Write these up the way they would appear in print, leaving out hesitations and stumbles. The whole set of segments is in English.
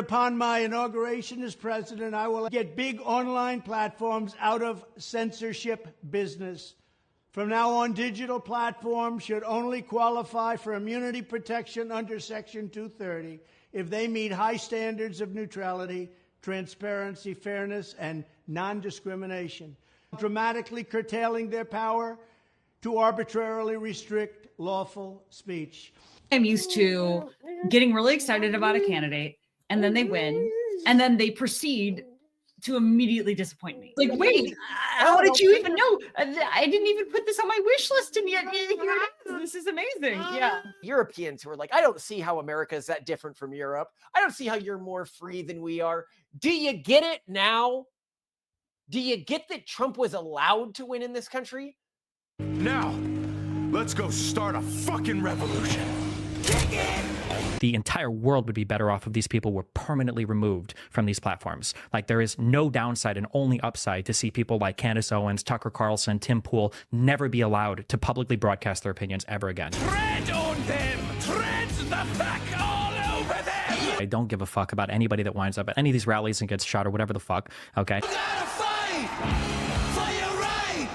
Upon my inauguration as president, I will get big online platforms out of censorship business. From now on, digital platforms should only qualify for immunity protection under Section 230 if they meet high standards of neutrality, transparency, fairness, and non-discrimination, dramatically curtailing their power to arbitrarily restrict lawful speech. I'm used to getting really excited about a candidate, and then they win, and then they proceed to immediately disappoint me. Like, wait, how did you even know? I didn't even put this on my wish list, and yet here it is. This is amazing. Yeah. Europeans who are like, I don't see how America is that different from Europe. I don't see how you're more free than we are. Do you get it now? Do you get that Trump was allowed to win in this country? Now, let's go start a fucking revolution. The entire world would be better off if these people were permanently removed from these platforms. Like, there is no downside and only upside to see people like Candace Owens, Tucker Carlson, Tim Pool never be allowed to publicly broadcast their opinions ever again. Tread on them! Tread the fuck all over them! I don't give a fuck about anybody that winds up at any of these rallies and gets shot or whatever the fuck, okay? You gotta fight for your right!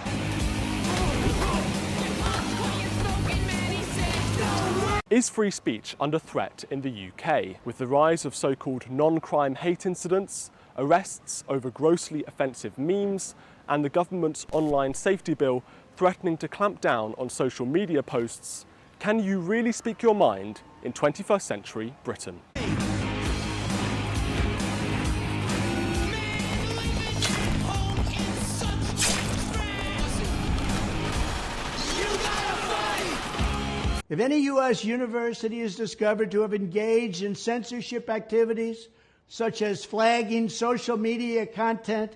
Is free speech under threat in the UK with the rise of so-called non-crime hate incidents, arrests over grossly offensive memes, and the government's online safety bill threatening to clamp down on social media posts? Can you really speak your mind in 21st century Britain? If any U.S. university is discovered to have engaged in censorship activities, such as flagging social media content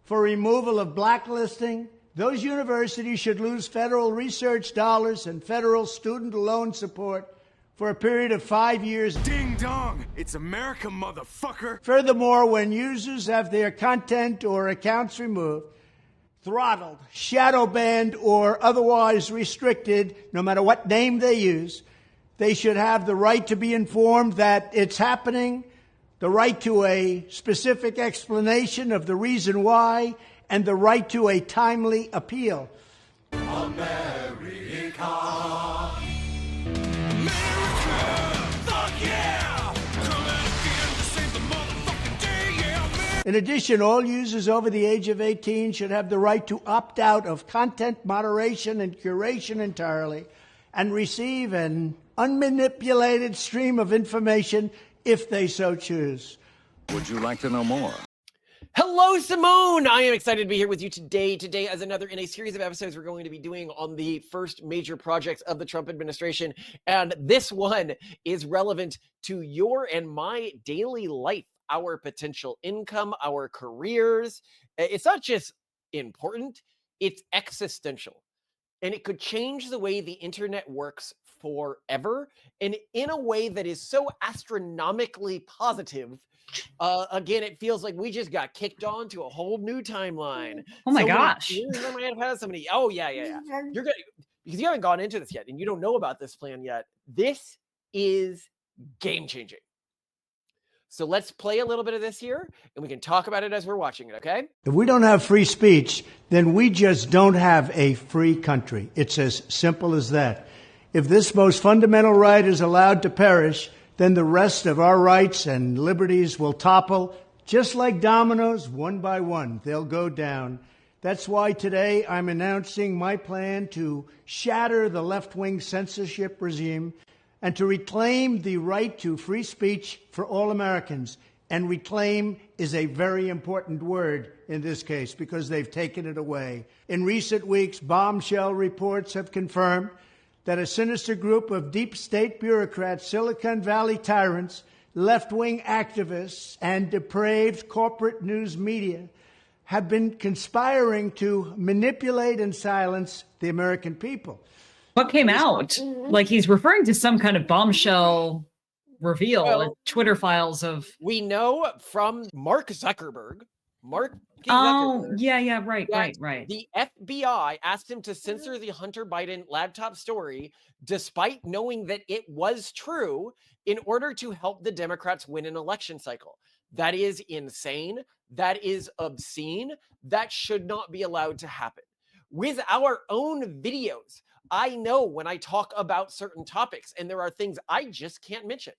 for removal of blacklisting, those universities should lose federal research dollars and federal student loan support for a period of 5 years. Ding dong! It's America, motherfucker! Furthermore, when users have their content or accounts removed, throttled, shadow banned, or otherwise restricted, no matter what name they use, they should have the right to be informed that it's happening, the right to a specific explanation of the reason why, and the right to a timely appeal. America! Fuck yeah! Come out again to save the motherfucking day, yeah, man! In addition, all users over the age of 18 should have the right to opt out of content moderation and curation entirely and receive an unmanipulated stream of information if they so choose. Would you like to know more? Hello, Simone! I am excited to be here with you today as another in a series of episodes we're going to be doing on the first major projects of the Trump administration. And this one is relevant to your and my daily life, our potential income, our careers. It's not just important, it's existential. And it could change the way the internet works forever, and in a way that is so astronomically positive. Again, it feels like we just got kicked on to a whole new timeline. Oh my gosh. I might have had somebody. Oh yeah. You're gonna, because you haven't gone into this yet and you don't know about this plan yet. This is game changing. So let's play a little bit of this here and we can talk about it as we're watching it, okay? If we don't have free speech, then we just don't have a free country. It's as simple as that. If this most fundamental right is allowed to perish, then the rest of our rights and liberties will topple, just like dominoes, one by one. They'll go down. That's why today I'm announcing my plan to shatter the left-wing censorship regime and to reclaim the right to free speech for all Americans. And reclaim is a very important word in this case because they've taken it away. In recent weeks, bombshell reports have confirmed that a sinister group of deep state bureaucrats, Silicon Valley tyrants, left-wing activists, and depraved corporate news media have been conspiring to manipulate and silence the American people. What came out? Like, he's referring to some kind of bombshell reveal, Twitter files of... We know from Mark Zuckerberg, Mark Zuckerberg. Oh, yeah, right. The FBI asked him to censor the Hunter Biden laptop story, despite knowing that it was true, in order to help the Democrats win an election cycle. That is insane. That is obscene. That should not be allowed to happen. With our own videos, I know when I talk about certain topics, and there are things I just can't mention.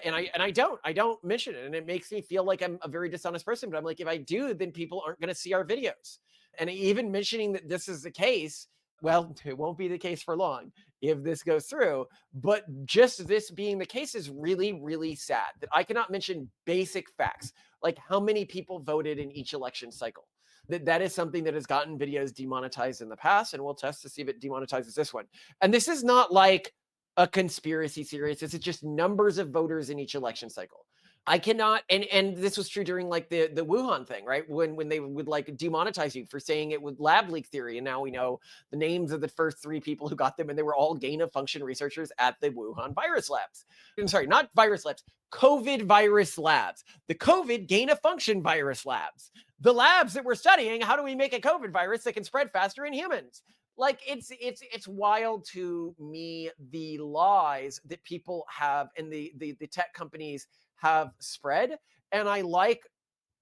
And I don't mention it, and it makes me feel like I'm a very dishonest person. But I'm like, if I do, then people aren't going to see our videos. And even mentioning that this is the case, well, it won't be the case for long if this goes through. But just this being the case is really, really sad that I cannot mention basic facts, like how many people voted in each election cycle. That is something that has gotten videos demonetized in the past, and we'll test to see if it demonetizes this one. And this is not like a conspiracy theory. This is just numbers of voters in each election cycle. I cannot, and this was true during like the Wuhan thing, right? When they would like demonetize you for saying it with lab leak theory, and now we know the names of the first 3 people who got them, and they were all gain of function researchers at the Wuhan virus labs. I'm sorry, not virus labs, COVID virus labs, the COVID gain of function virus labs, the labs that were studying how do we make a COVID virus that can spread faster in humans. Like it's wild to me, the lies that people have and the tech companies have spread. And I like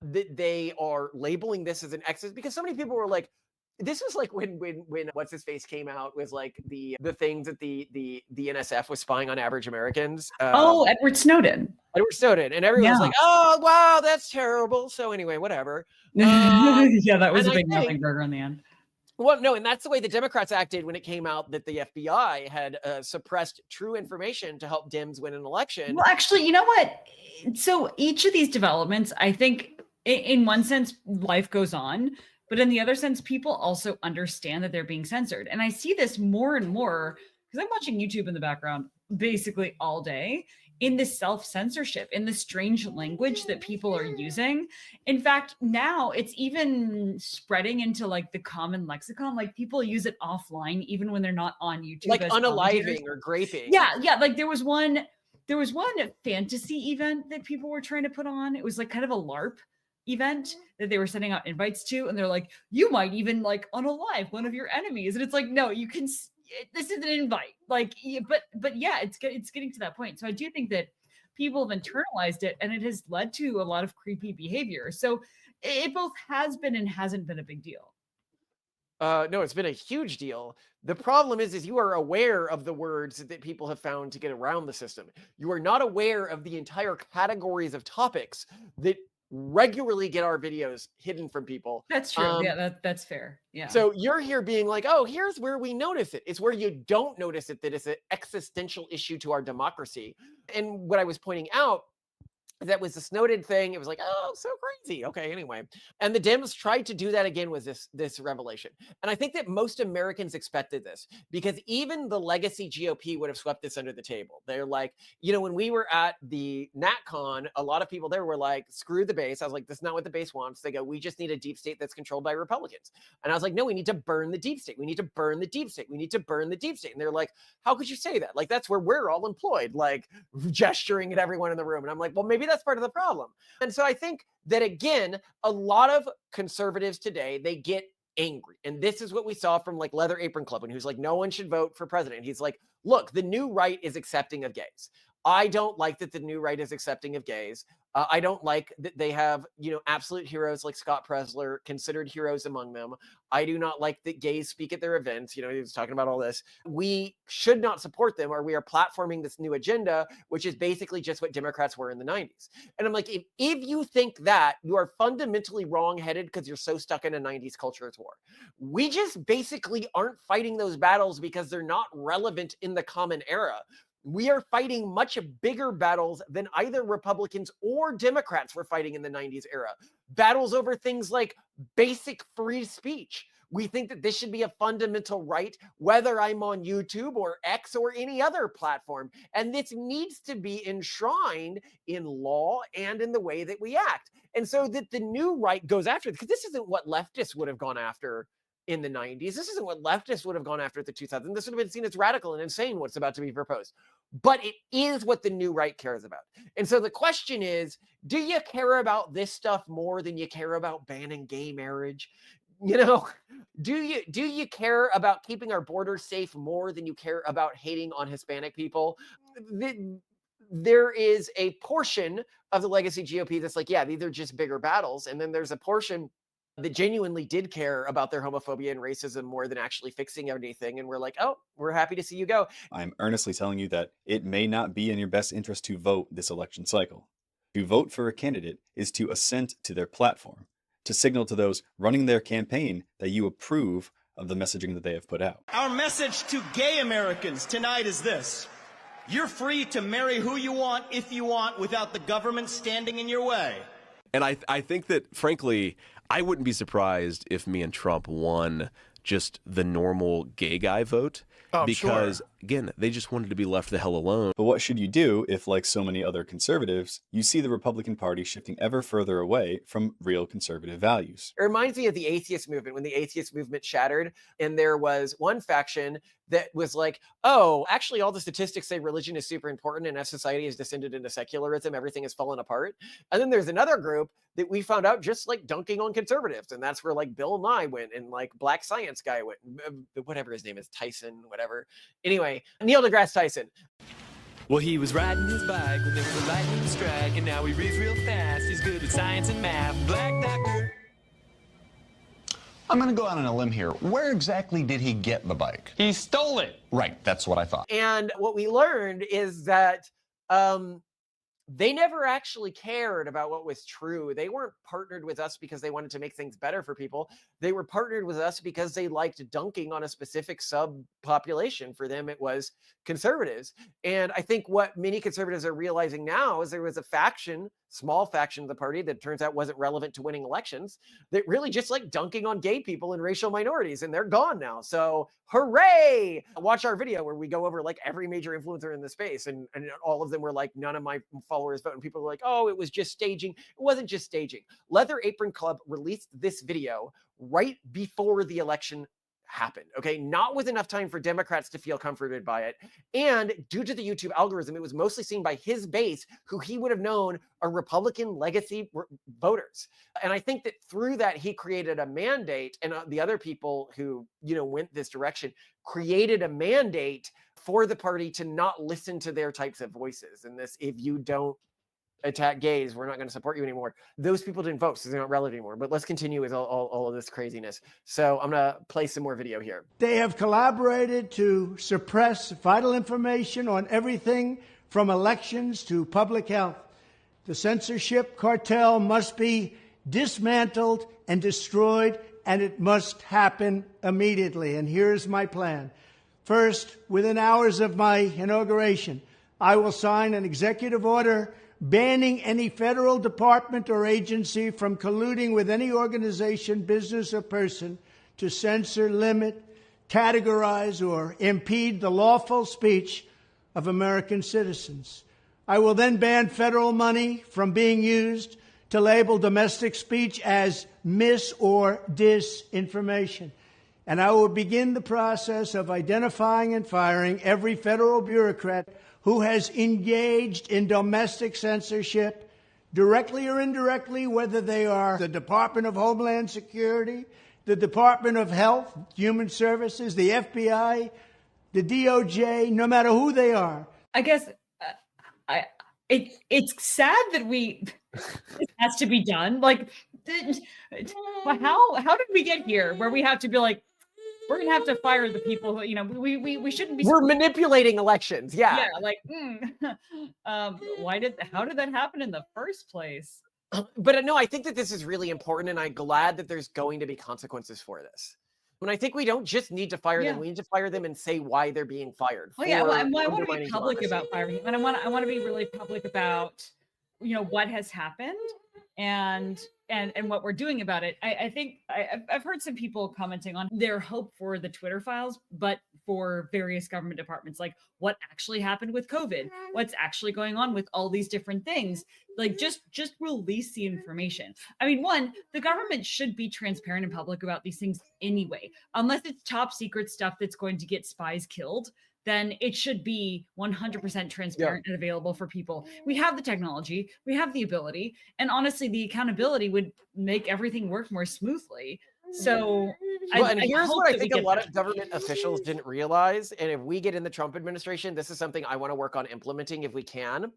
that they are labeling this as an excess, because so many people were like, this was like when what's his face came out with like the things that the NSF was spying on average Americans. Edward Snowden. And everyone was like, oh wow, that's terrible. So anyway, whatever. Yeah, that was a big nothing burger in the end. Well, no, and that's the way the Democrats acted when it came out that the FBI had suppressed true information to help Dems win an election. Well, actually, you know what? So each of these developments, I think in one sense, life goes on, but in the other sense, people also understand that they're being censored. And I see this more and more because I'm watching YouTube in the background basically all day, in the self-censorship, in the strange language that people are using. In fact, now it's even spreading into like the common lexicon. Like people use it offline, even when they're not on YouTube. Like unaliving or graping. Yeah. Like there was one fantasy event that people were trying to put on. It was like kind of a LARP event that they were sending out invites to. And they're like, you might even like unalive one of your enemies. And it's like, no, you can... This is an invite, like, but yeah, it's getting to that point. So I do think that people have internalized it, and it has led to a lot of creepy behavior. So it both has been and hasn't been a big deal. No, it's been a huge deal. The problem is you are aware of the words that people have found to get around the system. You are not aware of the entire categories of topics that regularly get our videos hidden from people. That's true. Yeah, that's fair. Yeah. So you're here being like, oh, here's where we notice it. It's where you don't notice it that it's an existential issue to our democracy. And what I was pointing out, that was the Snowden thing. It was like, oh, so crazy. Okay, anyway. And the Dems tried to do that again with this revelation. And I think that most Americans expected this, because even the legacy GOP would have swept this under the table. They're like, you know, when we were at the NatCon, a lot of people there were like, screw the base. I was like, that's not what the base wants. They go, we just need a deep state that's controlled by Republicans. And I was like, no, we need to burn the deep state. We need to burn the deep state. We need to burn the deep state. And they're like, how could you say that? Like, that's where we're all employed, like gesturing at everyone in the room. And I'm like, well, maybe that's part of the problem. And so I think that, again, a lot of conservatives today, they get angry. And this is what we saw from like Leather Apron Club, and who's like, no one should vote for president. He's like, look, the new right is accepting of gays. I don't like that the new right is accepting of gays. I don't like that they have, you know, absolute heroes like Scott Presler considered heroes among them. I do not like that gays speak at their events. You know, he was talking about all this. We should not support them, or we are platforming this new agenda, which is basically just what Democrats were in the 90s. And I'm like, if you think that, you are fundamentally wrong-headed because you're so stuck in a 90s culture as war. We just basically aren't fighting those battles because they're not relevant in the common era. We are fighting much bigger battles than either Republicans or Democrats were fighting in the 90s era. Battles over things like basic free speech. We think that this should be a fundamental right, whether I'm on YouTube or X or any other platform. And this needs to be enshrined in law and in the way that we act. And so that the new right goes after it, because this isn't what leftists would have gone after in the 90s. This isn't what leftists would have gone after at the 2000s. This would have been seen as radical and insane, what's about to be proposed. But it is what the new right cares about. And so the question is, do you care about this stuff more than you care about banning gay marriage? You know, do you care about keeping our borders safe more than you care about hating on Hispanic people? There is a portion of the legacy GOP that's like, yeah, these are just bigger battles. And then there's a portion that genuinely did care about their homophobia and racism more than actually fixing anything. And we're like, oh, we're happy to see you go. I'm earnestly telling you that it may not be in your best interest to vote this election cycle. To vote for a candidate is to assent to their platform, to signal to those running their campaign that you approve of the messaging that they have put out. Our message to gay Americans tonight is this: you're free to marry who you want, if you want, without the government standing in your way. And I think that, frankly, I wouldn't be surprised if me and Trump won just the normal gay guy vote. Because, again, they just wanted to be left the hell alone. But what should you do if, like so many other conservatives, you see the Republican Party shifting ever further away from real conservative values? It reminds me of the atheist movement, when the atheist movement shattered, and there was one faction that was like, oh, actually, all the statistics say religion is super important, and as society has descended into secularism, everything has fallen apart. And then there's another group that we found out just like dunking on conservatives, and that's where like Bill Nye went, and like Black Science guy went, whatever his name is, Tyson, whatever. Anyway, Neil deGrasse Tyson. Well, he was riding his bike when there was a lightning strike, and now he reads real fast. He's good at science and math. Black doctor. I'm going to go out on a limb here. Where exactly did he get the bike? He stole it. Right, that's what I thought. And what we learned is that they never actually cared about what was true. They weren't partnered with us because they wanted to make things better for people. They were partnered with us because they liked dunking on a specific subpopulation. For them, it was conservatives. And I think what many conservatives are realizing now is there was a faction, small faction of the party that turns out wasn't relevant to winning elections, that really just like dunking on gay people and racial minorities, and they're gone now. So hooray! Watch our video where we go over like every major influencer in the space, and all of them were like, none of my followers vote. And people were like, oh, it was just staging. It wasn't just staging. Leather Apron Club released this video right before the election happened, okay? Not with enough time for Democrats to feel comforted by it. And due to the YouTube algorithm, it was mostly seen by his base, who he would have known are Republican legacy voters. And I think that through that, he created a mandate, and the other people who, you know, went this direction created a mandate for the party to not listen to their types of voices. And this, if you don't attack gays, we're not going to support you anymore. Those people didn't vote, so they're not relevant anymore. But let's continue with all of this craziness. So I'm going to play some more video here. They have collaborated to suppress vital information on everything from elections to public health. The censorship cartel must be dismantled and destroyed, and it must happen immediately. And here's my plan. First, within hours of my inauguration, I will sign an executive order banning any federal department or agency from colluding with any organization, business, or person to censor, limit, categorize, or impede the lawful speech of American citizens. I will then ban federal money from being used to label domestic speech as mis- or disinformation. And I will begin the process of identifying and firing every federal bureaucrat who has engaged in domestic censorship, directly or indirectly, whether they are the Department of Homeland Security, the Department of Health, Human Services, the FBI, the DOJ, no matter who they are. I guess it's sad that it has to be done. Like, how did we get here where we have to be like, we're gonna have to fire the people who, you know, we shouldn't be. We're manipulating elections. Yeah. Yeah. Like, how did that happen in the first place? But no, I think that this is really important, and I'm glad that there's going to be consequences for this. And I think we don't just need to fire them; we need to fire them and say why they're being fired. Well, yeah, I want to be public about firing them, and I want to be really public about, you know, what has happened and what we're doing about it. I think I've heard some people commenting on their hope for the Twitter files, but for various government departments, like what actually happened with COVID, what's actually going on with all these different things. Like just release the information. I mean, one, the government should be transparent and public about these things anyway, unless it's top secret stuff that's going to get spies killed. Then it should be 100% transparent and available for people. We have the technology, we have the ability, and honestly, the accountability would make everything work more smoothly. So, here's what I think a lot of government officials didn't realize, and if we get in the Trump administration, this is something I want to work on implementing if we can,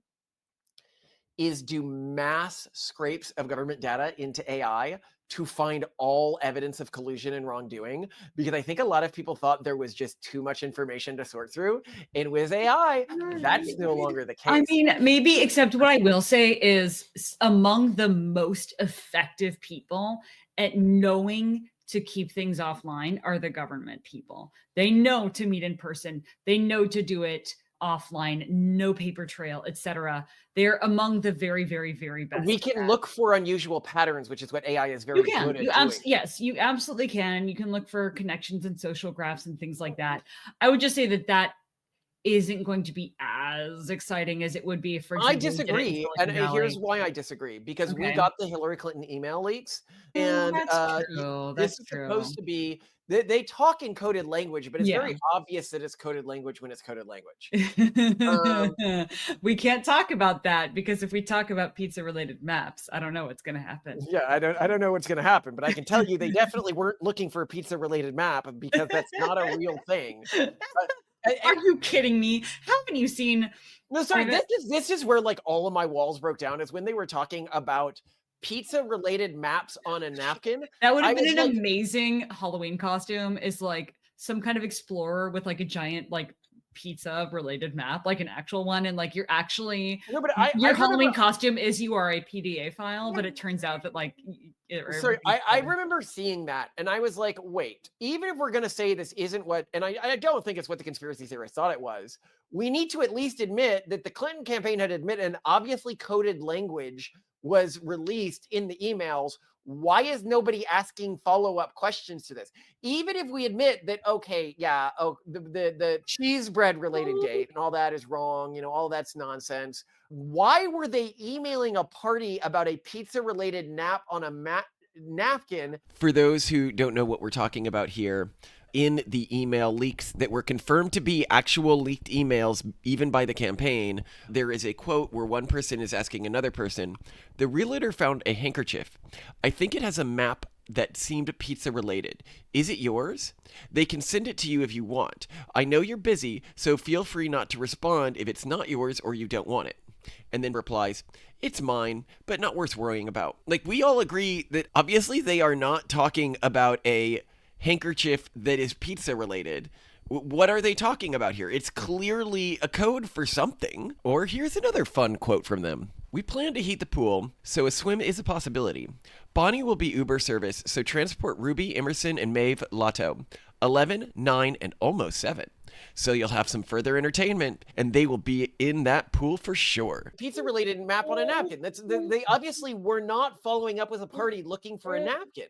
is do mass scrapes of government data into AI to find all evidence of collusion and wrongdoing, because I think a lot of people thought there was just too much information to sort through. And with AI, that's no longer the case. I mean, maybe, except what I will say is among the most effective people at knowing to keep things offline are the government people. They know to meet in person. They know to do it offline, no paper trail, etc. They're among the very, very, very best. We can look for unusual patterns, which is what AI is very good at doing. Yes, you absolutely can. You can look for connections and social graphs and things like that. I would just say that isn't going to be as exciting as it would be, for example. I disagree, and here's why I disagree. Because we got the Hillary Clinton email leaks, and this is supposed to be, they talk in coded language, but it's very obvious that it's coded language when it's coded language. We can't talk about that, because if we talk about pizza-related maps, I don't know what's going to happen. Yeah, I don't know what's going to happen, but I can tell you they definitely weren't looking for a pizza-related map, because that's not a real thing. Are you kidding me? Haven't you seen? No, sorry. This is where like all of my walls broke down, is when they were talking about pizza-related maps on a napkin. That would have been an amazing Halloween costume. Is like some kind of explorer with like a giant like pizza-related map, like an actual one, and like you're actually your Halloween costume is you are a PDA file, but it turns out that like. Sorry, I remember seeing that, and I was like, wait, even if we're going to say this isn't what, and I don't think it's what the conspiracy theorists thought it was, we need to at least admit that the Clinton campaign had admitted an obviously coded language was released in the emails. Why is nobody asking follow-up questions to this? Even if we admit that, okay, yeah, the cheese bread related date and all that is wrong, all that's nonsense. Why were they emailing a party about a pizza-related nap on a napkin? For those who don't know what we're talking about here, in the email leaks that were confirmed to be actual leaked emails, even by the campaign, there is a quote where one person is asking another person, "The realtor found a handkerchief. I think it has a map that seemed pizza related. Is it yours? They can send it to you if you want. I know you're busy, so feel free not to respond if it's not yours or you don't want it." And then replies, "It's mine, but not worth worrying about." Like, we all agree that obviously they are not talking about a handkerchief that is pizza related. What are they talking about here? It's clearly a code for something. Or here's another fun quote from them. "We plan to heat the pool, so a swim is a possibility. Bonnie will be Uber service, so transport Ruby, Emerson, and Maeve Lotto. 11, 9, and almost 7. So you'll have some further entertainment, and they will be in that pool for sure." Pizza-related map on a napkin. They obviously were not following up with a party looking for a napkin.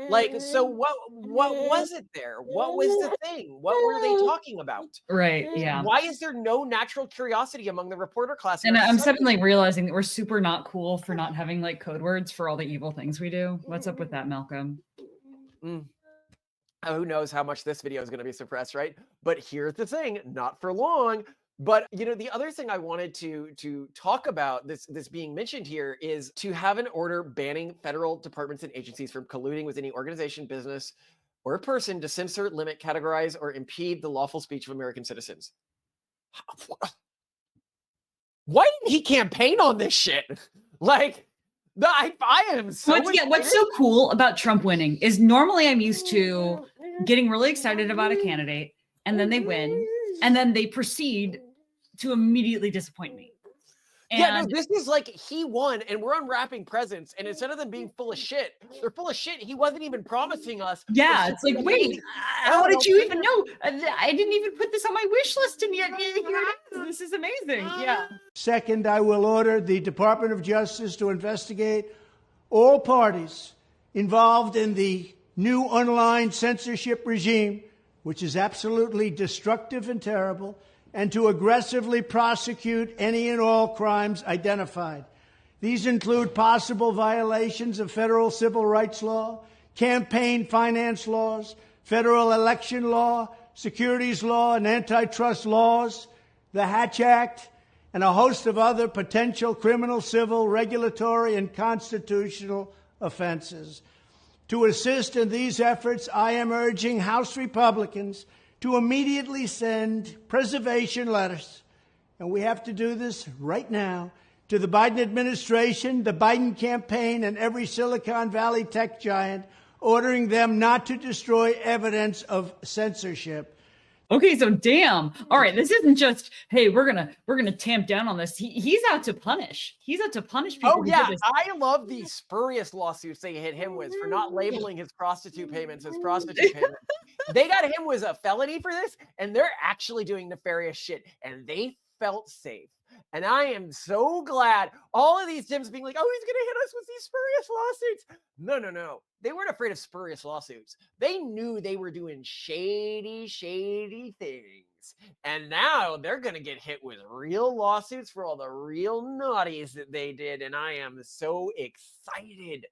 Like, so what was it there? What was the thing? What were they talking about? Right, yeah. Why is there no natural curiosity among the reporter class? And I'm suddenly realizing that we're super not cool for not having like code words for all the evil things we do. What's up with that, Malcolm? Who knows how much this video is going to be suppressed, right? But here's the thing, not for long. But, the other thing I wanted to talk about, this being mentioned here, is to have an order banning federal departments and agencies from colluding with any organization, business, or person to censor, limit, categorize, or impede the lawful speech of American citizens. Why didn't he campaign on this shit? Like, I am so what's so cool about Trump winning is normally I'm used to getting really excited about a candidate, and then they win, and then they proceed to immediately disappoint me. And this is like he won and we're unwrapping presents, and instead of them being full of shit, they're full of shit. He wasn't even promising us. Yeah, it's like, wait, how did you even know? I didn't even put this on my wish list, and yet here it is. This is amazing. Yeah. Second, I will order the Department of Justice to investigate all parties involved in the new online censorship regime, which is absolutely destructive and terrible, and to aggressively prosecute any and all crimes identified. These include possible violations of federal civil rights law, campaign finance laws, federal election law, securities law, and antitrust laws, the Hatch Act, and a host of other potential criminal, civil, regulatory, and constitutional offenses. To assist in these efforts, I am urging House Republicans to immediately send preservation letters, and we have to do this right now, to the Biden administration, the Biden campaign, and every Silicon Valley tech giant, ordering them not to destroy evidence of censorship. Okay, so damn. All right, this isn't just, hey, we're gonna tamp down on this. He's out to punish. He's out to punish people. Oh yeah, I love the spurious lawsuits they hit him with for not labeling his prostitute payments as prostitute payments. They got him with a felony for this, and they're actually doing nefarious shit, and they felt safe. And I am so glad all of these Dems being like, oh, he's going to hit us with these spurious lawsuits. No. They weren't afraid of spurious lawsuits. They knew they were doing shady things. And now they're going to get hit with real lawsuits for all the real naughties that they did. And I am so excited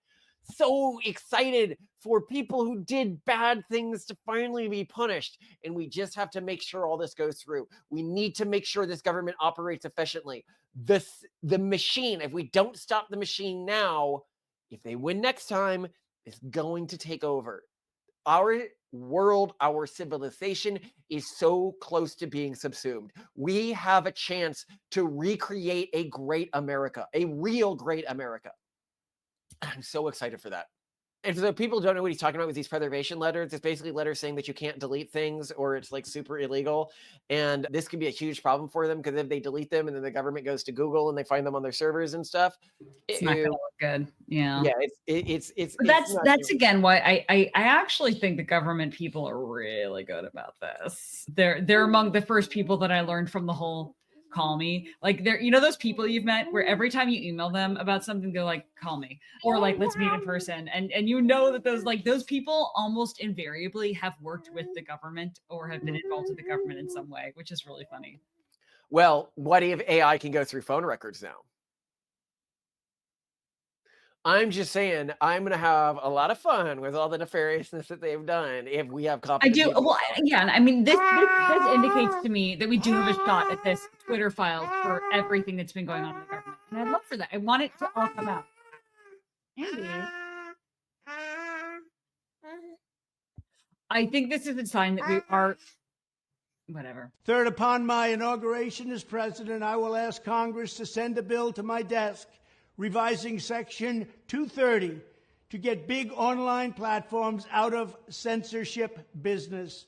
for people who did bad things to finally be punished. And we just have to make sure all this goes through. We need to make sure this government operates efficiently. The machine, if we don't stop the machine now, if they win next time, is going to take over. Our world, our civilization is so close to being subsumed. We have a chance to recreate a great America, a real great America. I'm so excited for that. And for the people who don't know what he's talking about with these preservation letters, it's basically letters saying that you can't delete things or it's like super illegal. And this can be a huge problem for them because if they delete them and then the government goes to Google and they find them on their servers and stuff, it's not going to look good. Yeah. Yeah. That's again why I actually think the government people are really good about this. They're among the first people that I learned from the whole call me. Like they're, those people you've met where every time you email them about something, they're like, call me, or like, let's meet in person. And that those people almost invariably have worked with the government or have been involved with the government in some way, which is really funny. Well, what if AI can go through phone records now? I'm just saying, I'm going to have a lot of fun with all the nefariousness that they've done if we have confidence. I do. Well, yeah. I mean, this indicates to me that we do have a shot at this Twitter file for everything that's been going on in the government. And I'd love for that. I want it to all come out. Maybe. I think this is a sign that we are... Whatever. Third, upon my inauguration as president, I will ask Congress to send a bill to my desk revising Section 230 to get big online platforms out of censorship business.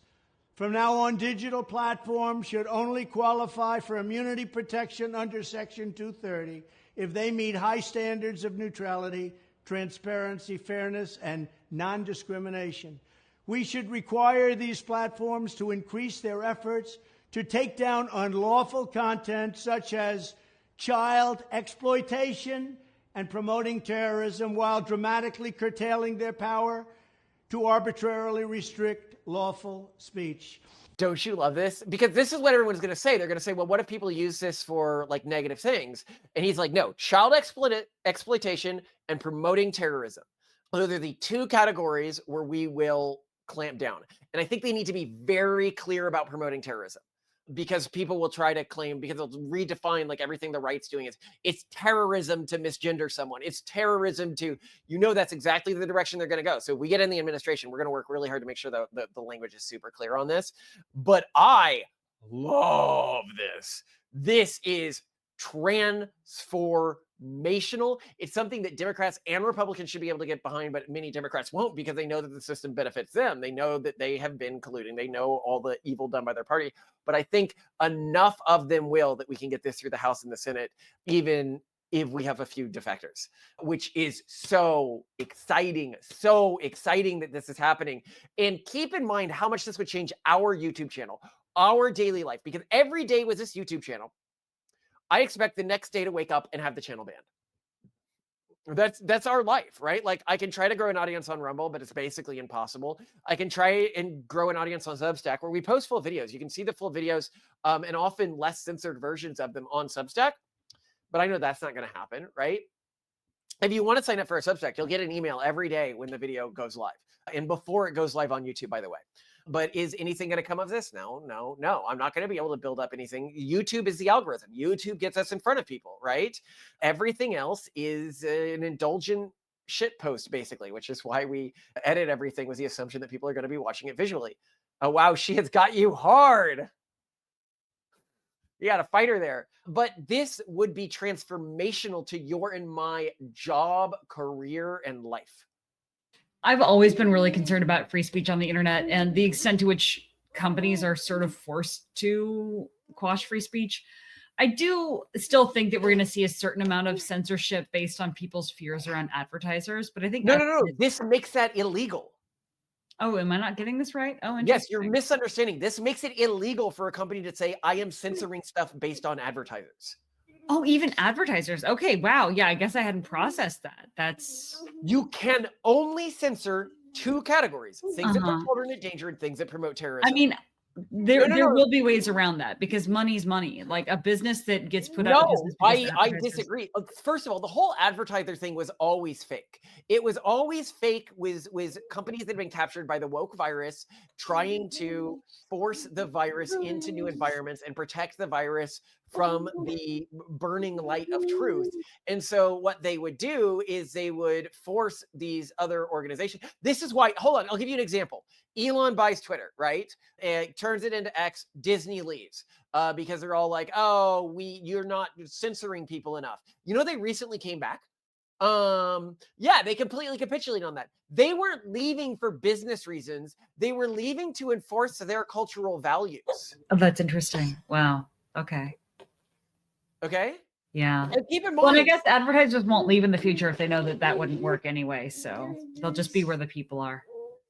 From now on, digital platforms should only qualify for immunity protection under Section 230 if they meet high standards of neutrality, transparency, fairness, and non-discrimination. We should require these platforms to increase their efforts to take down unlawful content such as child exploitation and promoting terrorism, while dramatically curtailing their power to arbitrarily restrict lawful speech. Don't you love this? Because this is what everyone's going to say. They're going to say, well, what if people use this for like negative things? And he's like, no, child exploitation and promoting terrorism. Those are the two categories where we will clamp down. And I think they need to be very clear about promoting terrorism, because people will try to claim, because they'll redefine like everything the right's doing is it's terrorism to misgender someone. It's terrorism to, that's exactly the direction they're going to go. So if we get in the administration, we're going to work really hard to make sure that the language is super clear on this. But I love this. This is transformational. It's something that Democrats and Republicans should be able to get behind, but many Democrats won't, because they know that the system benefits them. They know that they have been colluding. They know all the evil done by their party. But I think enough of them will that we can get this through the House and the Senate, even if we have a few defectors, which is so exciting that this is happening. And keep in mind how much this would change our YouTube channel, our daily life, because every day with this YouTube channel, I expect the next day to wake up and have the channel banned. That's our life, right? Like, I can try to grow an audience on Rumble, but it's basically impossible. I can try and grow an audience on Substack, where we post full videos. You can see the full videos, and often less censored versions of them on Substack. But I know that's not going to happen, right? If you want to sign up for a Substack, you'll get an email every day when the video goes live, and before it goes live on YouTube, by the way. But is anything going to come of this? No. I'm not going to be able to build up anything. YouTube is the algorithm. YouTube gets us in front of people, right? Everything else is an indulgent shit post, basically, which is why we edit everything with the assumption that people are going to be watching it visually. Oh, wow, she has got you hard. You got a fighter there. But this would be transformational to your and my job, career, and life. I've always been really concerned about free speech on the internet and the extent to which companies are sort of forced to quash free speech. I do still think that we're going to see a certain amount of censorship based on people's fears around advertisers. But I think no. This makes that illegal. Oh, am I not getting this right? Oh, yes, you're misunderstanding. This makes it illegal for a company to say, I am censoring stuff based on advertisers. Oh, even advertisers. Okay, wow. Yeah, I guess I hadn't processed that. You can only censor two categories: things that put children in danger and things that promote terrorism. I mean, there will be ways around that, because money's money. Like, a business that gets put out of business. I disagree. First of all, the whole advertiser thing was always fake. It was always fake with companies that had been captured by the woke virus, trying to force the virus into new environments and protect the virus from the burning light of truth. And so what they would do is they would force these other organizations. This is why, hold on, I'll give you an example. Elon buys Twitter, right? And turns it into X. Disney leaves because they're all like, oh, you're not censoring people enough. You know, they recently came back. Yeah, they completely capitulated on that. They weren't leaving for business reasons. They were leaving to enforce their cultural values. Oh, that's interesting. Wow. Okay. Yeah. And keep in mind, well, and I guess advertisers won't leave in the future if they know that wouldn't work anyway. So they'll just be where the people are.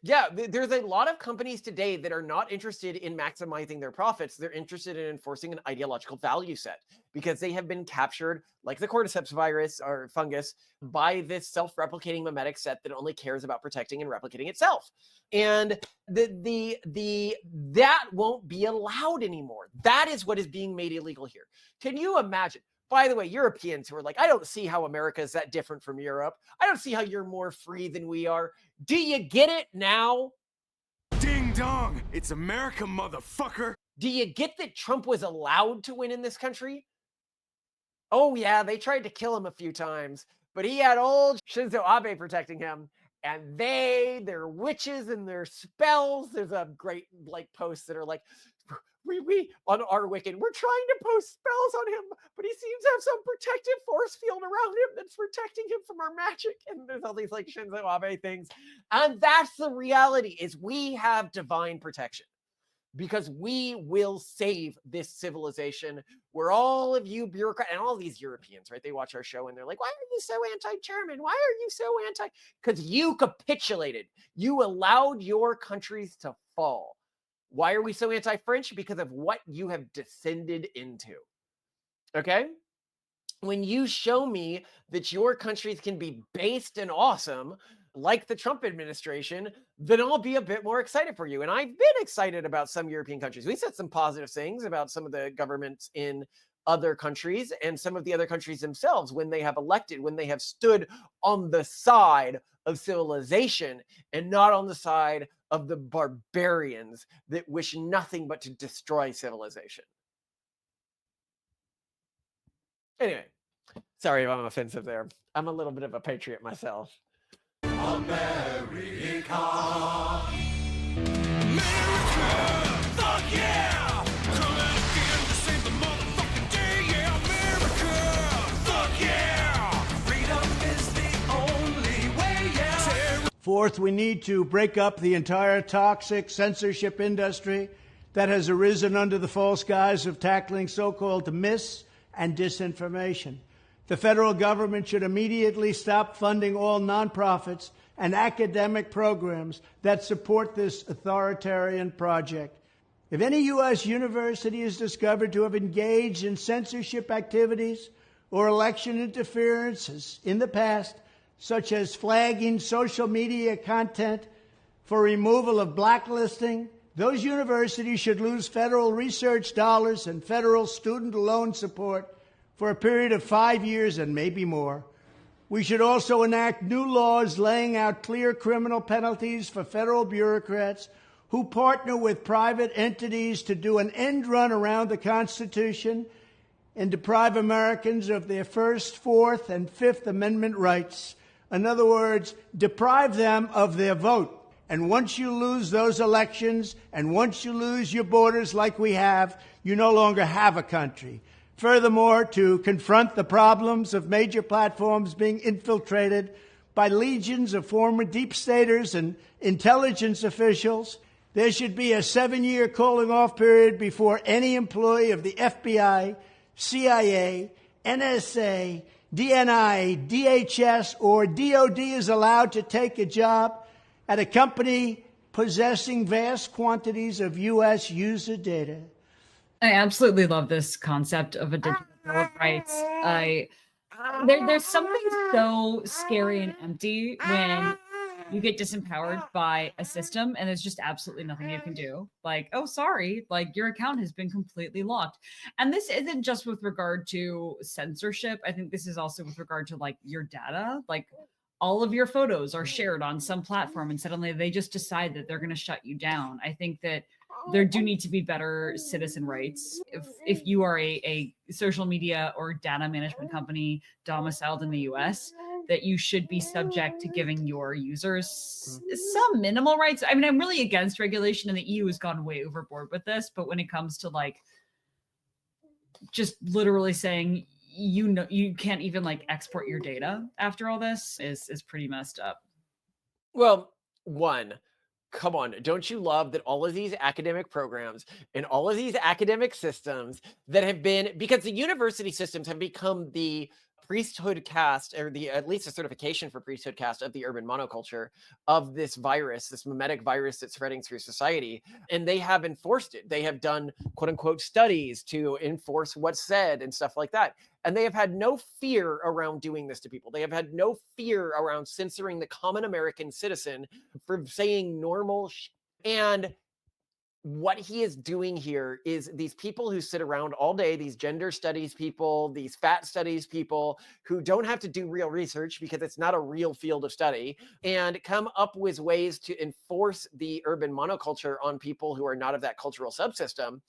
Yeah, there's a lot of companies today that are not interested in maximizing their profits. They're interested in enforcing an ideological value set because they have been captured, like the cordyceps virus or fungus, by this self-replicating mimetic set that only cares about protecting and replicating itself. And that won't be allowed anymore. That is what is being made illegal here. Can you imagine? By the way, Europeans who are like, I don't see how America is that different from Europe. I don't see how you're more free than we are. Do you get it now? Ding dong, it's America, motherfucker. Do you get that Trump was allowed to win in this country? Oh yeah, they tried to kill him a few times, but he had old Shinzo Abe protecting him. And they're witches and their spells. There's a great posts that are like, we on our Wiccan, we're trying to post spells on him, but he seems to have some protective force field around him that's protecting him from our magic. And there's all these Shinzo Abe things. And that's the reality, is we have divine protection because we will save this civilization, where all of you bureaucrats and all these Europeans, right? They watch our show and they're like, why are you so anti-German? Why are you so anti? Because you capitulated. You allowed your countries to fall. Why are we so anti-French? Because of what you have descended into. Okay? When you show me that your countries can be based and awesome, like the Trump administration, then I'll be a bit more excited for you. And I've been excited about some European countries. We said some positive things about some of the governments in other countries and some of the other countries themselves when they have elected, when they have stood on the side of civilization and not on the side of the barbarians that wish nothing but to destroy civilization. Anyway, sorry if I'm offensive there. I'm a little bit of a patriot myself. America, fuck yeah! Coming again to save the motherfucking day, yeah, America, fuck yeah! Freedom is the only way, yeah. Fourth, we need to break up the entire toxic censorship industry that has arisen under the false guise of tackling so-called mis- and disinformation. The federal government should immediately stop funding all nonprofits and academic programs that support this authoritarian project. If any U.S. university is discovered to have engaged in censorship activities or election interferences in the past, such as flagging social media content for removal of blacklisting, those universities should lose federal research dollars and federal student loan support for a period of 5 years and maybe more. We should also enact new laws laying out clear criminal penalties for federal bureaucrats who partner with private entities to do an end run around the Constitution and deprive Americans of their First, Fourth, and Fifth Amendment rights. In other words, deprive them of their vote. And once you lose those elections, and once you lose your borders like we have, you no longer have a country. Furthermore, to confront the problems of major platforms being infiltrated by legions of former deep staters and intelligence officials, there should be a 7-year cooling-off period before any employee of the FBI, CIA, NSA, DNI, DHS, or DOD is allowed to take a job at a company possessing vast quantities of U.S. user data. I absolutely love this concept of a digital bill of rights. There's something so scary and empty when you get disempowered by a system and there's just absolutely nothing you can do. Like, oh, sorry, like your account has been completely locked. And this isn't just with regard to censorship. I think this is also with regard to like your data. Like all of your photos are shared on some platform and suddenly they just decide that they're going to shut you down. I think that there do need to be better citizen rights. If you are a social media or data management company domiciled in the US, that you should be subject to giving your users some minimal rights. I mean, I'm really against regulation, and the EU has gone way overboard with this. But when it comes to like just literally saying, you know, you can't even like export your data after all this is pretty messed up. Well, one, come on, don't you love that all of these academic programs and all of these academic systems that have been, because the university systems have become the priesthood caste, or the at least a certification for priesthood caste of the urban monoculture of this virus, this mimetic virus that's spreading through society. And they have enforced it. They have done quote unquote studies to enforce what's said and stuff like that. And they have had no fear around doing this to people. They have had no fear around censoring the common American citizen for saying normal and what he is doing here is these people who sit around all day, these gender studies people, these fat studies people who don't have to do real research because it's not a real field of study, and come up with ways to enforce the urban monoculture on people who are not of that cultural subsystem.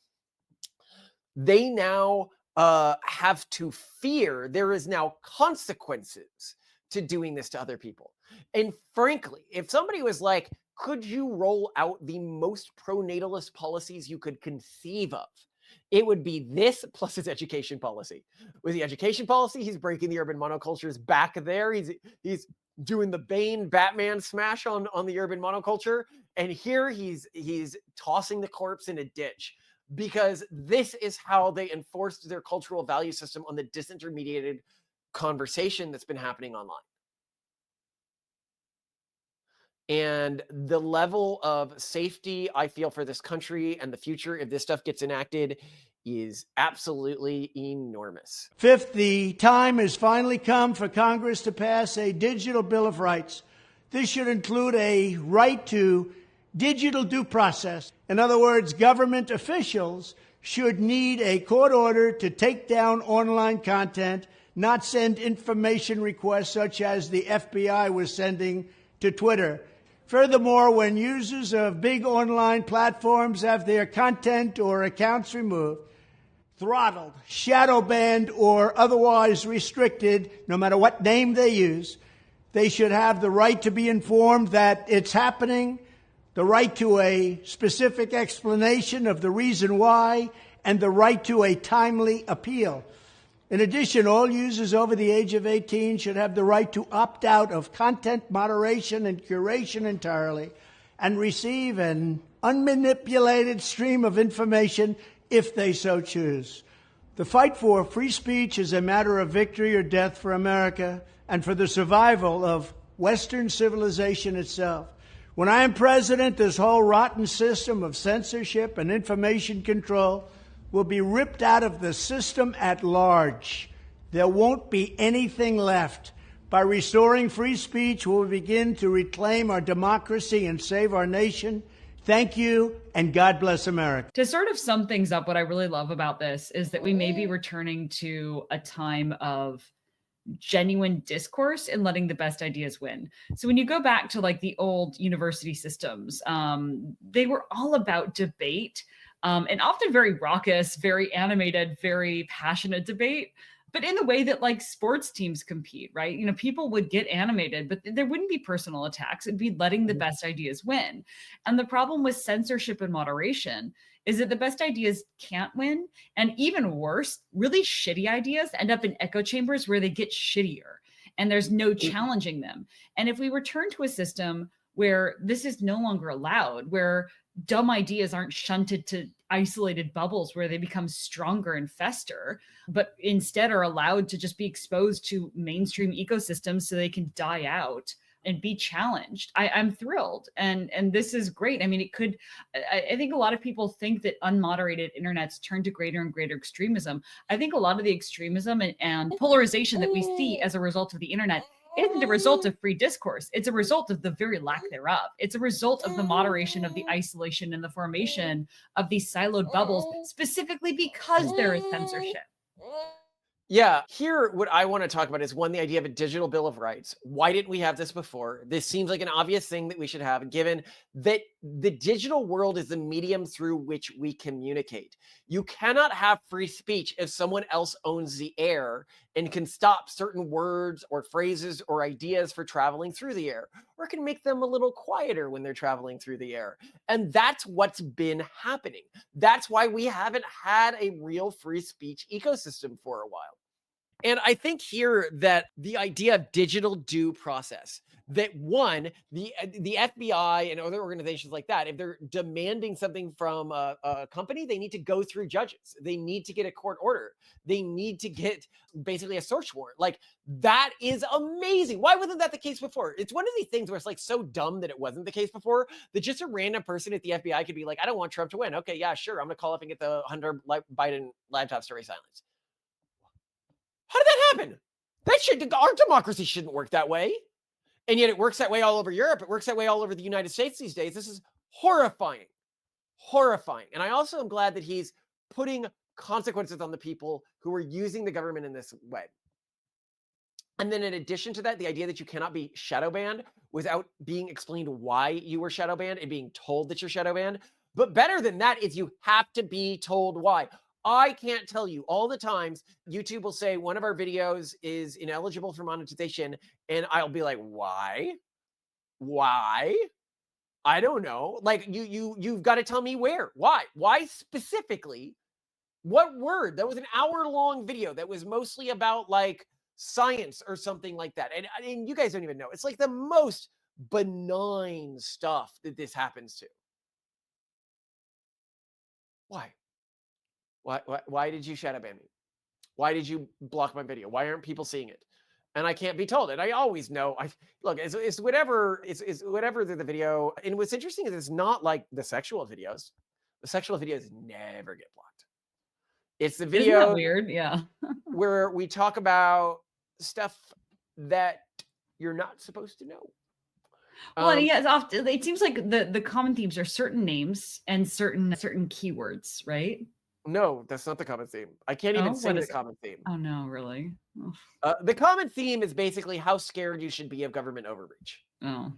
They now have to fear there is now consequences to doing this to other people. And frankly, if somebody was like, could you roll out the most pro-natalist policies you could conceive of? It would be this plus his education policy. With the education policy, he's breaking the urban monoculture's back there. He's doing the Bane Batman smash on the urban monoculture. And here he's tossing the corpse in a ditch, because this is how they enforced their cultural value system on the disintermediated conversation that's been happening online. And the level of safety I feel for this country and the future, if this stuff gets enacted, is absolutely enormous. Fifth, the time has finally come for Congress to pass a digital Bill of Rights. This should include a right to digital due process. In other words, government officials should need a court order to take down online content, not send information requests such as the FBI was sending to Twitter. Furthermore, when users of big online platforms have their content or accounts removed, throttled, shadow banned, or otherwise restricted, no matter what name they use, they should have the right to be informed that it's happening, the right to a specific explanation of the reason why, and the right to a timely appeal. In addition, all users over the age of 18 should have the right to opt out of content moderation and curation entirely and receive an unmanipulated stream of information if they so choose. The fight for free speech is a matter of victory or death for America and for the survival of Western civilization itself. When I am president, this whole rotten system of censorship and information control will be ripped out of the system at large. There won't be anything left. By restoring free speech, we will begin to reclaim our democracy and save our nation. Thank you, and God bless America. To sort of sum things up, what I really love about this is that we may be returning to a time of genuine discourse and letting the best ideas win. So when you go back to like the old university systems, they were all about debate, and often very raucous, very animated, very passionate debate, but in the way that like sports teams compete, right? You know, people would get animated, but there wouldn't be personal attacks. It'd be letting the best ideas win. And the problem with censorship and moderation is that the best ideas can't win. And even worse, really shitty ideas end up in echo chambers where they get shittier and there's no challenging them. And if we return to a system where this is no longer allowed, where dumb ideas aren't shunted to isolated bubbles where they become stronger and fester, but instead are allowed to just be exposed to mainstream ecosystems so they can die out and be challenged, I'm thrilled. And this is great. I mean, it could, I think a lot of people think that unmoderated internets turn to greater and greater extremism. I think a lot of the extremism and polarization that we see as a result of the internet isn't a result of free discourse. It's a result of the very lack thereof. It's a result of the moderation of the isolation and the formation of these siloed bubbles, specifically because there is censorship. Yeah, here what I want to talk about is one, the idea of a digital bill of rights. Why didn't we have this before? This seems like an obvious thing that we should have, given that the digital world is the medium through which we communicate. You cannot have free speech if someone else owns the air and can stop certain words or phrases or ideas for traveling through the air, or can make them a little quieter when they're traveling through the air. And that's what's been happening. That's why we haven't had a real free speech ecosystem for a while. And I think here that the idea of digital due process, that one, the FBI and other organizations like that, if they're demanding something from a company, they need to go through judges. They need to get a court order. They need to get basically a search warrant. Like, that is amazing. Why wasn't that the case before? It's one of these things where it's like so dumb that it wasn't the case before, that just a random person at the FBI could be like, I don't want Trump to win. Okay, yeah, sure. I'm going to call up and get the Hunter Biden laptop story silenced. How did that happen? Our democracy shouldn't work that way. And yet it works that way all over Europe. It works that way all over the United States these days. This is horrifying. Horrifying. And I also am glad that he's putting consequences on the people who are using the government in this way. And then in addition to that, the idea that you cannot be shadow banned without being explained why you were shadow banned and being told that you're shadow banned. But better than that is you have to be told why. I can't tell you all the times YouTube will say one of our videos is ineligible for monetization, and I'll be like, why? Why? I don't know. Like, you've got to tell me where. Why specifically? What word? That was an hour-long video that was mostly about like science or something like that. And you guys don't even know. It's like the most benign stuff that this happens to. Why? Why did you shadow ban me? Why did you block my video? Why aren't people seeing it? And I can't be told it. I always know. Look, it's whatever. It's whatever the video. And what's interesting is it's not like the sexual videos. The sexual videos never get blocked. It's the video. Isn't that weird? Yeah. Where we talk about stuff that you're not supposed to know. Well, yeah, often it seems like the common themes are certain names and certain keywords, right? No, that's not the common theme. I can't even say the common theme. Oh no, really? The common theme is basically how scared you should be of government overreach. Oh,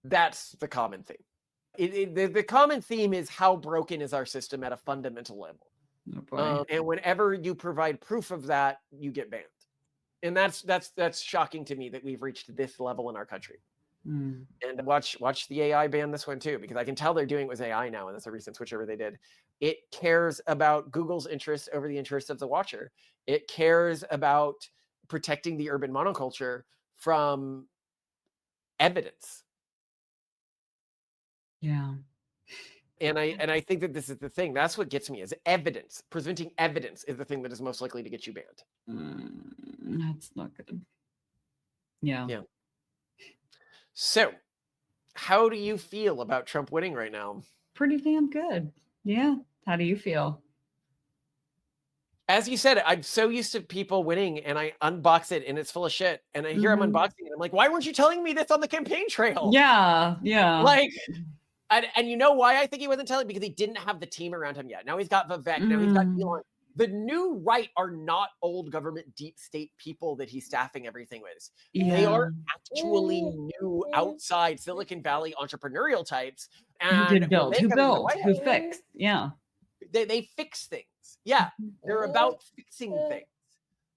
That's the common theme. The common theme is how broken is our system at a fundamental level. Oh boy. And whenever you provide proof of that, you get banned. And that's shocking to me that we've reached this level in our country. And watch the AI ban this one too, because I can tell they're doing it with AI now, and that's a recent switchover they did. It cares about Google's interests over the interests of the watcher. It cares about protecting the urban monoculture from evidence. Yeah. And I think that this is the thing. That's what gets me, is evidence. Presenting evidence is the thing that is most likely to get you banned. That's not good. Yeah. Yeah. So, how do you feel about Trump winning right now? Pretty damn good. Yeah. How do you feel? As you said, I'm so used to people winning, and I unbox it, and it's full of shit. And I hear I'm unboxing it. I'm like, why weren't you telling me this on the campaign trail? Yeah, yeah. Like, and you know why I think he wasn't telling? Because he didn't have the team around him yet. Now he's got Vivek. Now he's got Elon. The new right are not old government deep state people that he's staffing everything with. They are actually new outside Silicon Valley entrepreneurial types. And who did build, who built, built, who fixed. Yeah. They fix things. Yeah. They're about fixing things.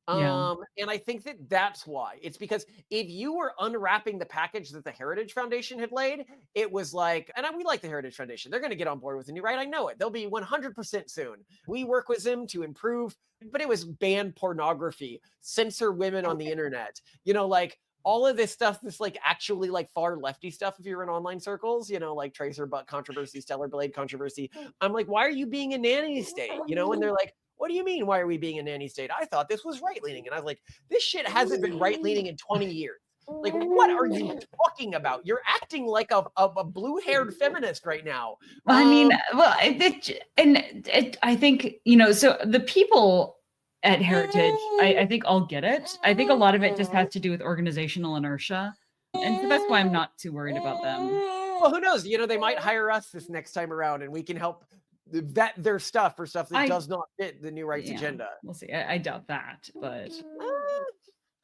Yeah. And I think that that's why. It's because if you were unwrapping the package that the Heritage Foundation had laid, it was like, and we like the Heritage Foundation. They're going to get on board with the new right. I know it. They'll be 100% soon. We work with them to improve, but it was ban pornography, censor women on the internet, you know, like all of this stuff, this like actually like far lefty stuff. If you're in online circles, you know, like Tracer Butt controversy, Stellar Blade controversy. I'm like, why are you being a nanny state? You know, and they're like, what do you mean? Why are we being a nanny state? I thought this was right leaning. And I was like, this shit hasn't been right leaning in 20 years. Like, what are you talking about? You're acting like a blue haired feminist right now. I mean, well, I think, you know, so the people at Heritage, I think I'll get it. I think a lot of it just has to do with organizational inertia. And so that's why I'm not too worried about them. Well, who knows? You know, they might hire us this next time around and we can help vet their stuff for stuff that does not fit the new rights agenda. We'll see. I doubt that, but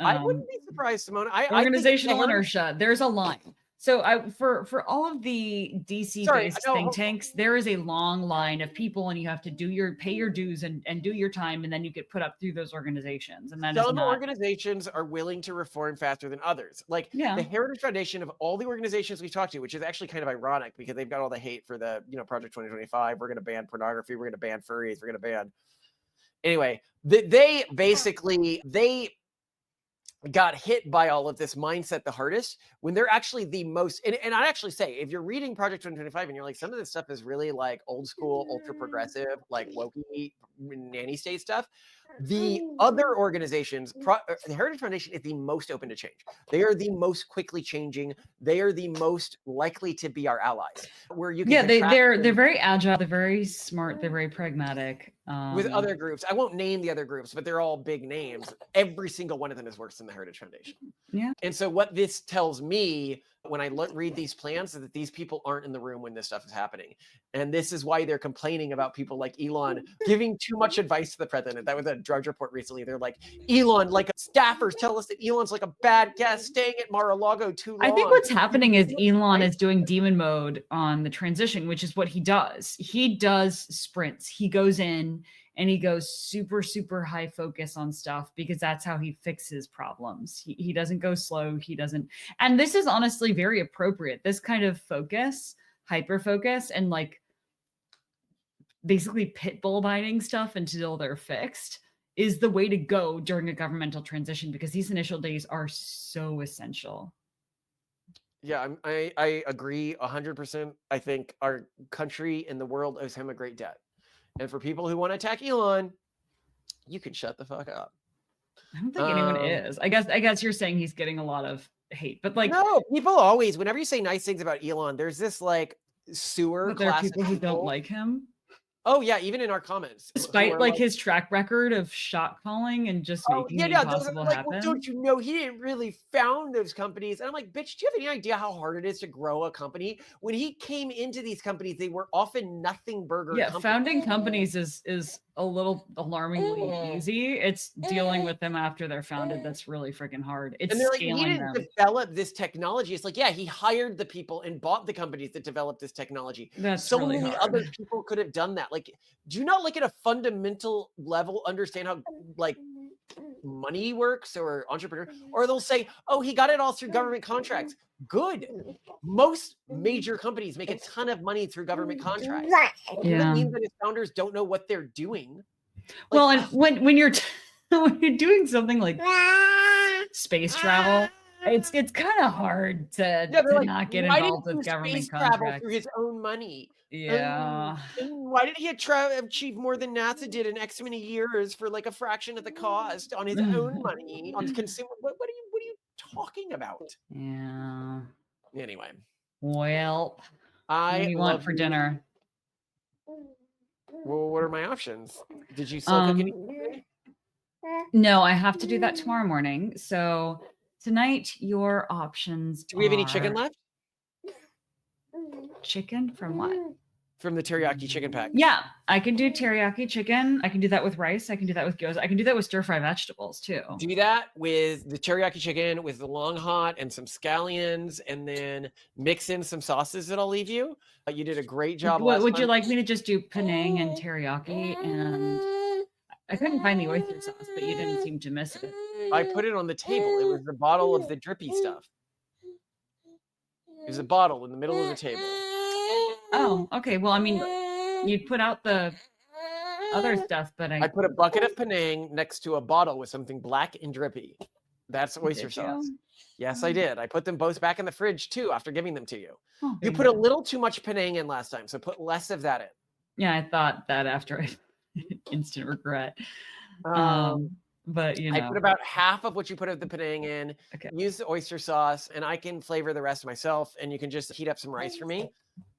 I wouldn't be surprised, Simone. Organizational inertia. There's a line. So for all of the DC-based think tanks, there is a long line of people, and you have to pay your dues and do your time, and then you get put up through those organizations. And that some organizations are willing to reform faster than others. Like the Heritage Foundation, of all the organizations we talked to, which is actually kind of ironic because they've got all the hate for the Project 2025. We're going to ban pornography. We're going to ban furries. We're going to ban. Anyway, they basically got hit by all of this mindset the hardest when they're actually the most, and I'd actually say, if you're reading Project 2025 and you're like, some of this stuff is really like old school, ultra progressive, like wokey nanny state stuff. The other organizations, the Heritage Foundation is the most open to change. They are the most quickly changing. They are the most likely to be our allies. Where you can they're very agile. They're very smart. They're very pragmatic. With other groups, I won't name the other groups, but they're all big names. Every single one of them has worked in the Heritage Foundation. Yeah. And so what this tells me when I read these plans is that these people aren't in the room when this stuff is happening. And this is why they're complaining about people like Elon giving too much advice to the president. That was a Drudge Report recently. They're like, Elon, like staffers tell us that Elon's like a bad guest staying at Mar-a-Lago too long. I think what's happening is Elon is doing demon mode on the transition, which is what he does. He does sprints. He goes in and he goes super, super high focus on stuff because that's how he fixes problems. He doesn't go slow. He doesn't. And this is honestly very appropriate. This kind of focus, hyper focus, and like basically pit bull biting stuff until they're fixed is the way to go during a governmental transition because these initial days are so essential. Yeah, I agree 100%. I think our country and the world owes him a great debt. And for people who want to attack Elon, you can shut the fuck up. I don't think anyone is. I guess you're saying he's getting a lot of hate, but like no, people always, whenever you say nice things about Elon, there's this like sewer there are class people who don't like him. Oh yeah, even in our comments, despite like his track record of shot calling and just making the impossible happen. Well, don't you know he didn't really found those companies? And I'm like, bitch, do you have any idea how hard it is to grow a company? When he came into these companies, they were often nothing burger. Yeah, founding companies is a little alarmingly easy. It's dealing with them after they're founded that's really freaking hard. It's and they're like, he scaling didn't them. develop this technology. It's like, yeah, he hired the people and bought the companies that developed this technology. That's so really many hard. other people could have done that. Like, do you not like at a fundamental level understand how like money works or entrepreneur? Or they'll say, oh, he got it all through government contracts. Good. Most major companies make a ton of money through government contracts. It doesn't mean that his founders don't know what they're doing. Well, and when you're when you're doing something like space travel, it's kind of hard to like, not get involved with government contracts through his own money. Yeah. And why did he achieve more than NASA did in X many years for like a fraction of the cost on his own money on consumer? What are you talking about? Yeah. Anyway. Well, what do you want for dinner? Well, what are my options? Did you slow cook any? No, I have to do that tomorrow morning. So tonight, your options Do we have any chicken are- left? Chicken from what? From the teriyaki chicken pack. Yeah, I can do teriyaki chicken. I can do that with rice. I can do that with gyoza. I can do that with stir-fry vegetables too. Do that with the teriyaki chicken with the long hot and some scallions, and then mix in some sauces that I'll leave you. You did a great job. What, would last you time. like me to just do penang and teriyaki? And I couldn't find the oyster sauce, but you didn't seem to miss it. I put it on the table. It was the bottle of the drippy stuff. There's a bottle in the middle of the table. Oh, okay. Well, I mean, you'd put out the other stuff, but I put a bucket of penang next to a bottle with something black and drippy. That's oyster Did you? sauce. Yes, I did. I put them both back in the fridge too after giving them to you. Oh, You very put a good. little too much penang in last time, so put less of that in. Yeah, I thought that after I instant regret. But you know, I put about half of what you put of the penang in. Okay. Use the oyster sauce, and I can flavor the rest myself. And you can just heat up some rice for me,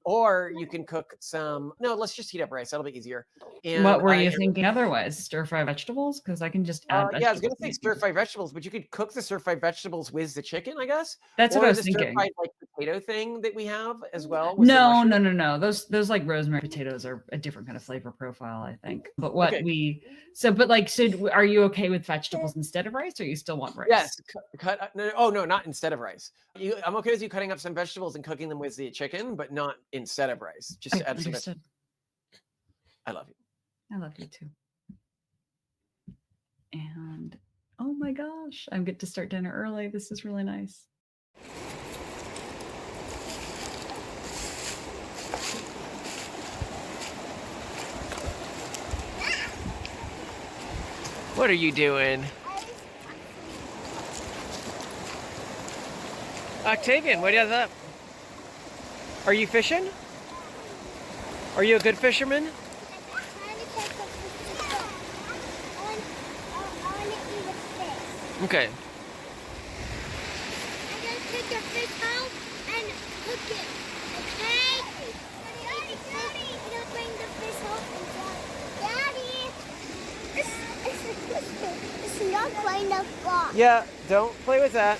or you can cook some. No, let's just heat up rice. That'll be easier. And what were you thinking otherwise? Stir-fry vegetables? Because I can just add. Yeah, I was gonna vegetables say and- stir-fry vegetables, but you could cook the stir-fry vegetables with the chicken, I guess. That's what Or I was the thinking. stir-fried, like potato thing that we have as well. with the No, mushroom. no, no, no. Those like rosemary potatoes are a different kind of flavor profile, I think. But what Okay. are you okay with vegetables instead of rice, or you still want rice? Yes, no, not instead of rice. I'm okay with you cutting up some vegetables and cooking them with the chicken, but not instead of rice. Just Okay, add some understood. I love you. I love you too. And oh my gosh, I get to start dinner early. This is really nice. What are you doing? Octavian, what is up? Are you fishing? Are you a good fisherman? Okay. Take your fish out and cook it, okay? Daddy, you don't bring the fish home and Daddy, it's not kind of fun. Yeah, don't play with that.